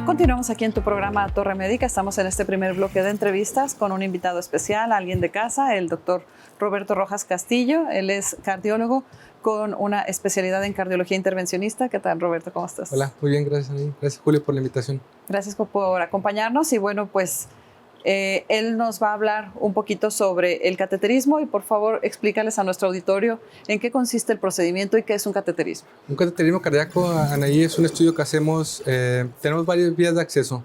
Continuamos aquí en tu programa Torre Médica. Estamos en este primer bloque de entrevistas con un invitado especial, alguien de casa, el doctor Roberto Rojas Castillo. Él es cardiólogo con una especialidad en cardiología intervencionista. ¿Qué tal, Roberto? ¿Cómo estás? Hola, muy bien, gracias a mí. Gracias, Julio, por la invitación. Gracias por acompañarnos. Y bueno, pues él nos va a hablar un poquito sobre el cateterismo y por favor explícales a nuestro auditorio en qué consiste el procedimiento y qué es un cateterismo. Un cateterismo cardíaco, Anaí, es un estudio que hacemos, tenemos varias vías de acceso.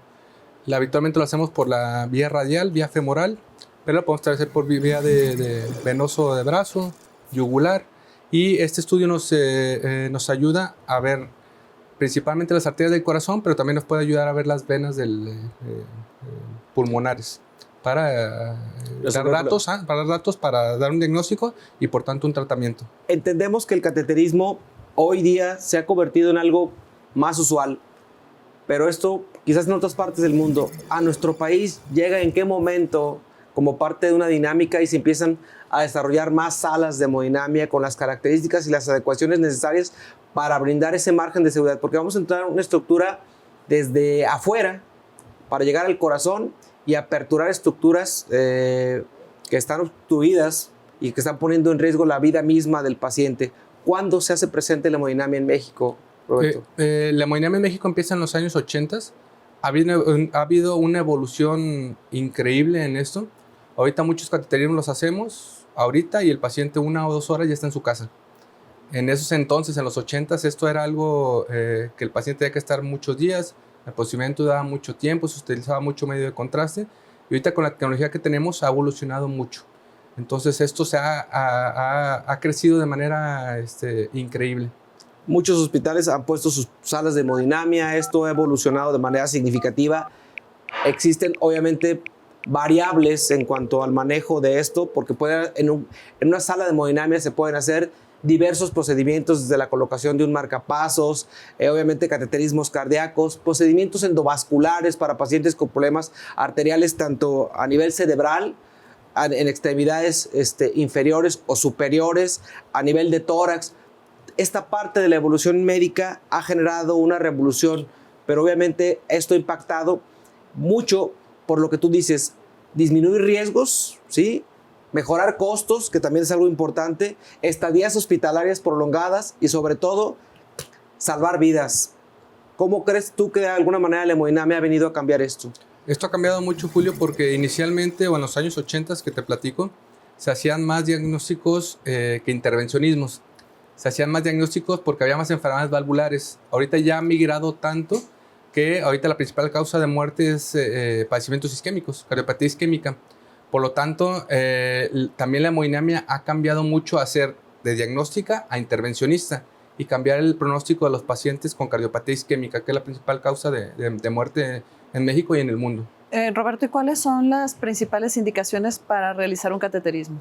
Habitualmente lo hacemos por la vía radial, vía femoral, pero lo podemos hacer por vía de venoso de brazo, yugular, y este estudio nos ayuda a ver principalmente las arterias del corazón, pero también nos puede ayudar a ver las venas pulmonares para dar datos, para dar un diagnóstico y por tanto un tratamiento. Entendemos que el cateterismo hoy día se ha convertido en algo más usual, pero esto quizás en otras partes del mundo, a nuestro país llega en qué momento como parte de una dinámica y se empiezan a desarrollar más salas de hemodinamia con las características y las adecuaciones necesarias para brindar ese margen de seguridad, porque vamos a entrar en una estructura desde afuera para llegar al corazón y aperturar estructuras que están obstruidas y que están poniendo en riesgo la vida misma del paciente. ¿Cuándo se hace presente la hemodinamia en México, Roberto? La hemodinamia en México empieza en los años 80. Ha habido una evolución increíble en esto. Ahorita muchos cateterismos los hacemos ahorita y el paciente 1 o 2 horas ya está en su casa. En esos entonces, en los 80s, esto era algo que el paciente tenía que estar muchos días, el procedimiento daba mucho tiempo, se utilizaba mucho medio de contraste y ahorita con la tecnología que tenemos ha evolucionado mucho. Entonces esto ha crecido de manera increíble. Muchos hospitales han puesto sus salas de hemodinamia, esto ha evolucionado de manera significativa. Existen obviamente variables en cuanto al manejo de esto, porque en una sala de hemodinamia se pueden hacer diversos procedimientos desde la colocación de un marcapasos, obviamente cateterismos cardíacos, procedimientos endovasculares para pacientes con problemas arteriales tanto a nivel cerebral, en extremidades inferiores o superiores, a nivel de tórax. Esta parte de la evolución médica ha generado una revolución, pero obviamente esto ha impactado mucho por lo que tú dices, disminuir riesgos, ¿sí? Mejorar costos, que también es algo importante, estadías hospitalarias prolongadas y sobre todo salvar vidas. ¿Cómo crees tú que de alguna manera la hemodinamia ha venido a cambiar esto? Esto ha cambiado mucho, Julio, porque inicialmente o en los años 80 que te platico, se hacían más diagnósticos que intervencionismos. Se hacían más diagnósticos porque había más enfermedades valvulares. Ahorita ya ha migrado tanto que ahorita la principal causa de muerte es padecimientos isquémicos, cardiopatía isquémica. Por lo tanto, también la hemodinamia ha cambiado mucho a ser de diagnóstica a intervencionista y cambiar el pronóstico de los pacientes con cardiopatía isquémica, que es la principal causa de muerte en México y en el mundo. Roberto, ¿y cuáles son las principales indicaciones para realizar un cateterismo?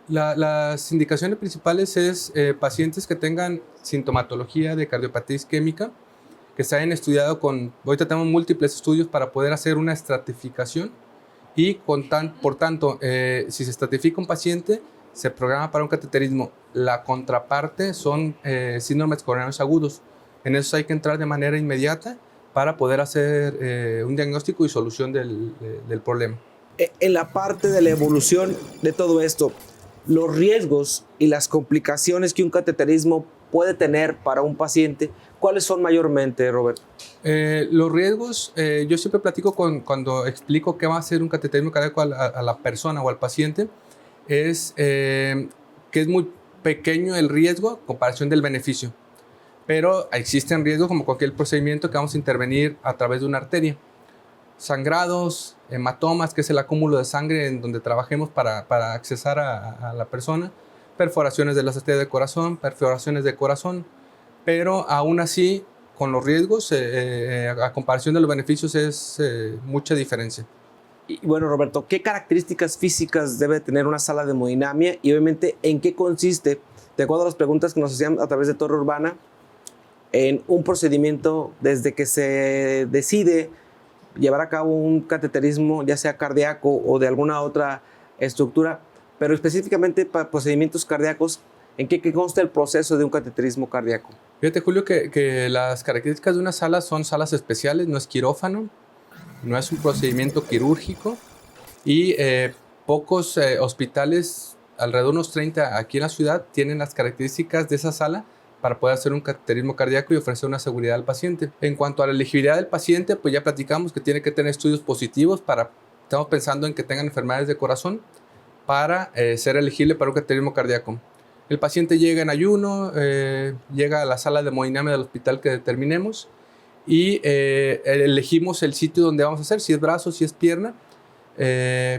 Las indicaciones principales es pacientes que tengan sintomatología de cardiopatía isquémica, que se hayan estudiado ahorita tenemos múltiples estudios para poder hacer una estratificación y por tanto, si se estratifica un paciente, se programa para un cateterismo. La contraparte son síndromes coronarios agudos. En eso hay que entrar de manera inmediata para poder hacer un diagnóstico y solución del problema. En la parte de la evolución de todo esto, los riesgos y las complicaciones que un cateterismo puede tener para un paciente, ¿cuáles son mayormente, Roberto? Los riesgos, yo siempre platico cuando explico qué va a hacer un cateterismo cardíaco a la persona o al paciente, es que es muy pequeño el riesgo a comparación del beneficio. Pero existen riesgos como cualquier procedimiento que vamos a intervenir a través de una arteria. Sangrados, hematomas, que es el acúmulo de sangre en donde trabajemos para accesar a la persona, perforaciones de las arterias del corazón, perforaciones de corazón, pero aún así, con los riesgos, a comparación de los beneficios, es mucha diferencia. Y bueno, Roberto, ¿qué características físicas debe tener una sala de hemodinamia? Y obviamente, ¿en qué consiste, de acuerdo a las preguntas que nos hacían a través de Torre Urbana, en un procedimiento desde que se decide llevar a cabo un cateterismo, ya sea cardíaco o de alguna otra estructura, pero específicamente para procedimientos cardíacos, ¿en qué consta el proceso de un cateterismo cardíaco? Fíjate, Julio, que las características de una sala son salas especiales, no es quirófano, no es un procedimiento quirúrgico y pocos hospitales, alrededor de unos 30 aquí en la ciudad, tienen las características de esa sala para poder hacer un cateterismo cardíaco y ofrecer una seguridad al paciente. En cuanto a la elegibilidad del paciente, pues ya platicamos que tiene que tener estudios positivos estamos pensando en que tengan enfermedades de corazón para ser elegible para un cateterismo cardíaco. El paciente llega en ayuno, llega a la sala de hemodinamia del hospital que determinemos y elegimos el sitio donde vamos a hacer, si es brazo, si es pierna,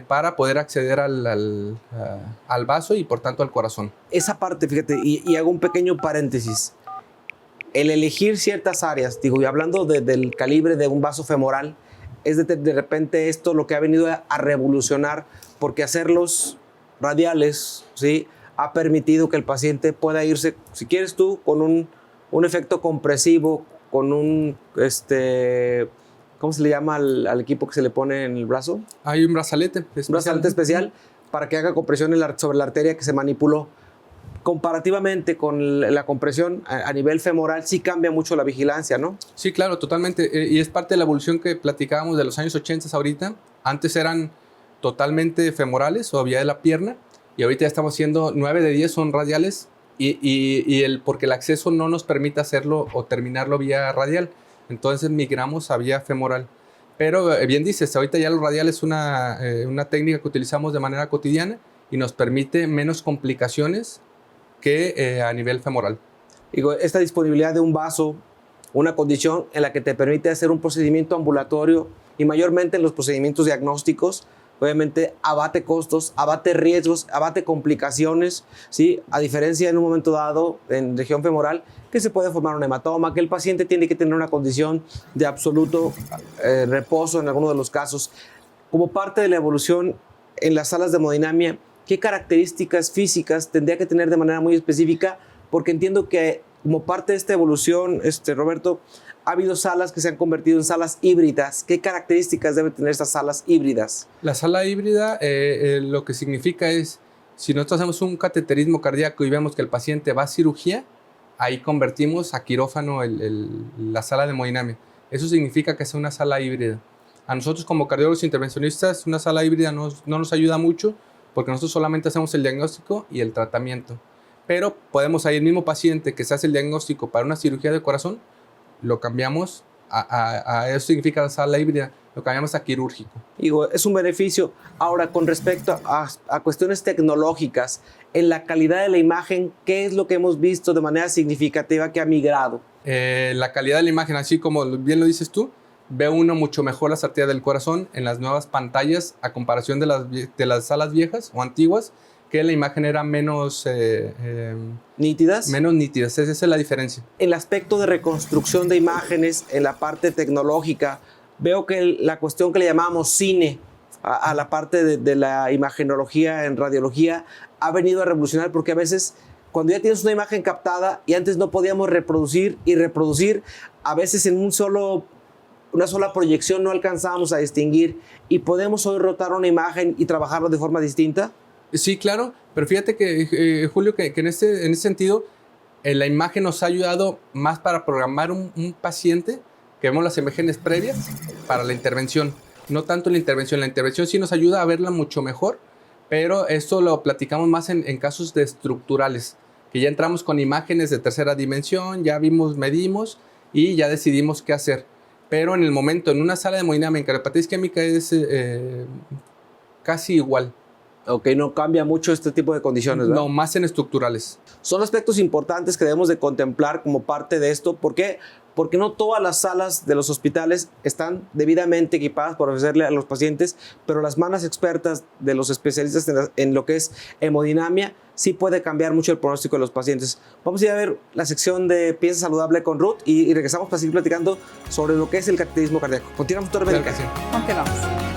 para poder acceder al vaso y por tanto al corazón. Esa parte, fíjate, y hago un pequeño paréntesis. El elegir ciertas áreas, digo, y hablando del calibre de un vaso femoral, es de repente esto lo que ha venido a revolucionar, porque hacerlos radiales, ¿sí?, ha permitido que el paciente pueda irse, si quieres tú, con un efecto compresivo, con un, ¿cómo se le llama al equipo que se le pone en el brazo? Hay un brazalete especial. Un brazalete especial para que haga compresión sobre la arteria que se manipuló. Comparativamente con la compresión a nivel femoral, sí cambia mucho la vigilancia, ¿no? Sí, claro, totalmente. Y es parte de la evolución que platicábamos de los años 80 ahorita. Antes eran totalmente femorales o vía de la pierna. Y ahorita ya estamos haciendo 9 de 10 son radiales porque el acceso no nos permite hacerlo o terminarlo vía radial. Entonces migramos a vía femoral. Pero bien dices, ahorita ya los radiales es una técnica que utilizamos de manera cotidiana y nos permite menos complicaciones que a nivel femoral. Digo, esta disponibilidad de un vaso, una condición en la que te permite hacer un procedimiento ambulatorio y mayormente en los procedimientos diagnósticos, obviamente abate costos, abate riesgos, abate complicaciones, ¿sí? A diferencia en un momento dado en región femoral que se puede formar un hematoma, que el paciente tiene que tener una condición de absoluto reposo en algunos de los casos. Como parte de la evolución en las salas de hemodinamia, ¿qué características físicas tendría que tener de manera muy específica? Porque entiendo que como parte de esta evolución, Roberto, ha habido salas que se han convertido en salas híbridas. ¿Qué características deben tener estas salas híbridas? La sala híbrida lo que significa es, si nosotros hacemos un cateterismo cardíaco y vemos que el paciente va a cirugía, ahí convertimos a quirófano la sala de hemodinamia. Eso significa que es una sala híbrida. A nosotros como cardiólogos intervencionistas, una sala híbrida no nos ayuda mucho porque nosotros solamente hacemos el diagnóstico y el tratamiento. Pero podemos ahí el mismo paciente que se hace el diagnóstico para una cirugía de corazón, lo cambiamos eso significa la sala híbrida, lo cambiamos a quirúrgico. Digo, es un beneficio. Ahora, con respecto a cuestiones tecnológicas, en la calidad de la imagen, ¿qué es lo que hemos visto de manera significativa que ha migrado? La calidad de la imagen, así como bien lo dices tú, ve uno mucho mejor las arterias del corazón en las nuevas pantallas a comparación de las salas viejas o antiguas, que la imagen era menos nítidas. Menos nítidas, esa es la diferencia. En el aspecto de reconstrucción de imágenes, en la parte tecnológica, veo que la cuestión que le llamamos cine, a la parte de la imagenología en radiología, ha venido a revolucionar porque a veces cuando ya tienes una imagen captada y antes no podíamos reproducir, a veces en una sola proyección no alcanzábamos a distinguir y podemos hoy rotar una imagen y trabajarlo de forma distinta. Sí, claro, pero fíjate que, Julio, que en ese sentido, la imagen nos ha ayudado más para programar un paciente, que vemos las imágenes previas, para la intervención. No tanto la intervención sí nos ayuda a verla mucho mejor, pero esto lo platicamos más en casos de estructurales, que ya entramos con imágenes de tercera dimensión, ya medimos y ya decidimos qué hacer. Pero en el momento, en una sala de hemodinamia en cardiopatía isquémica es casi igual. Ok, no cambia mucho este tipo de condiciones, ¿verdad? No, más en estructurales. Son aspectos importantes que debemos de contemplar como parte de esto. ¿Por qué? Porque no todas las salas de los hospitales están debidamente equipadas para ofrecerle a los pacientes, pero las manos expertas de los especialistas en lo que es hemodinamia sí puede cambiar mucho el pronóstico de los pacientes. Vamos a ir a ver la sección de Piensa Saludable con Ruth y regresamos para seguir platicando sobre lo que es el cateterismo cardíaco. Continuamos, doctora Médica. Continuamos.